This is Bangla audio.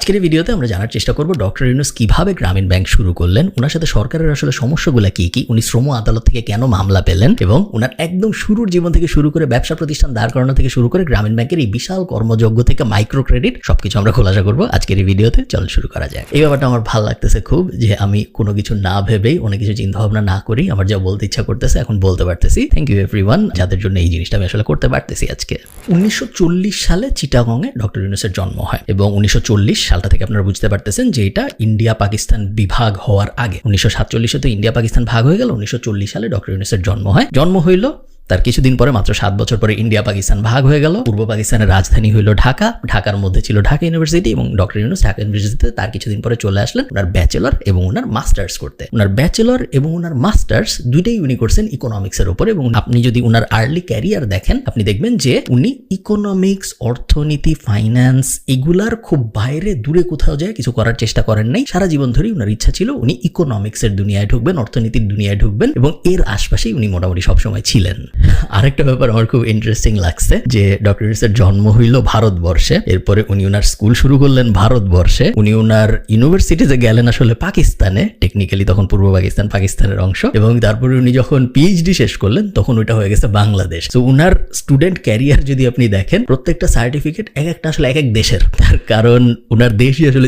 আজকের এই ভিডিওতে আমরা জানার চেষ্টা করব ডক্টর ইউনূস কিভাবে গ্রামীণ ব্যাংক শুরু করলেন, ওনার সাথে সরকারের আসলে সমস্যাগুলো কি কি, উনি শ্রম আদালত থেকে কেন মামলা পেলেন এবং ওনার একদম শুরুর জীবন থেকে শুরু করে ব্যবসা প্রতিষ্ঠান দাঁড় করানো থেকে শুরু করে গ্রামীণ ব্যাংকের এই বিশাল কর্মযজ্ঞ থেকে মাইক্রো ক্রেডিট সবকিছু আমরা খোলাসা করব আজকের এই ভিডিওতে। চল শুরু করা যায়। এই ব্যাপারটা আমার ভালো লাগতেছে খুব, যে আমি কোনো কিছু না ভেবেই অনেক কিছু চিন্তা ভাবনা না করি আমার যা বলতে ইচ্ছা করতেছে এখন বলতে পারতেছি। থ্যাংক ইউ এভরিওয়ান যাদের জন্য এই জিনিসটা আমি আসলে করতে পারতেছি। আজকে 1940 সালে চিটাগংয়ে ডক্টর ইউনূসের জন্ম হয় এবং 1940 সালটা থেকে আপনারা বুঝতে পারতেছেন যে এটা ইন্ডিয়া পাকিস্তান বিভাগ হওয়ার আগে। 1947 তো ইন্ডিয়া পাকিস্তান ভাগ হয়ে গেল, 1940 সালে ডক্টর ইউনূসের জন্ম হয়। জন্ম হইল তার কিছুদিন পরে, মাত্র 7 বছর পরে ইন্ডিয়া পাকিস্তান ভাগ হয়ে গেল। পূর্ব পাকিস্তানের রাজধানী হইল ঢাকা, ঢাকার মধ্যে ছিল ঢাকা ইউনিভার্সিটি এবং ডক্টর ইউনূস ঢাকা ইউনিভার্সিটিতে তার কিছুদিন পরে চলে আসলেন ওনার ব্যাচেলর এবং ওনার মাস্টার্স করতে। ওনার ব্যাচেলর এবং ওনার মাস্টার্স দুইটাই উনি করছেন ইকোনমিক্সের উপর। এবং আপনি যদি ওনার আর্লি ক্যারিয়ার দেখেন আপনি দেখবেন যে উনি ইকোনমিক্স, অর্থনীতি, ফাইন্যান্স এগুলার খুব বাইরে দূরে কোথাও যায় কিছু করার চেষ্টা করেন নাই। সারা জীবন ধরেই ওনার ইচ্ছা ছিল উনি ইকোনমিক্সের দুনিয়ায় ঢুকবেন, অর্থনীতির দুনিয়ায় ঢুকবেন এবং এর আশপাশেই উনি মোটামুটি সবসময় ছিলেন। আরেকটা ব্যাপার আমার খুব ইন্টারেস্টিং লাগছে যে ডক্টর ইউনূসের জন্ম হইল ভারতবর্ষে, এরপরে উনি ওনার স্কুল শুরু করলেন ভারতবর্ষে, উনি ওনার ইউনিভার্সিটিতে গেলেন আসলে পাকিস্তানে, টেকনিক্যালি তখন পূর্ব পাকিস্তান পাকিস্তানের অংশ, এবং তারপরে উনি যখন পিএইচডি শেষ করলেন তখন ওইটা হয়ে গেছে বাংলাদেশ। তো ওনার স্টুডেন্ট ক্যারিয়ার যদি আপনি দেখেন প্রত্যেকটা সার্টিফিকেট এক একটা আসলে এক এক দেশের, তার কারণ ওনার দেশই আসলে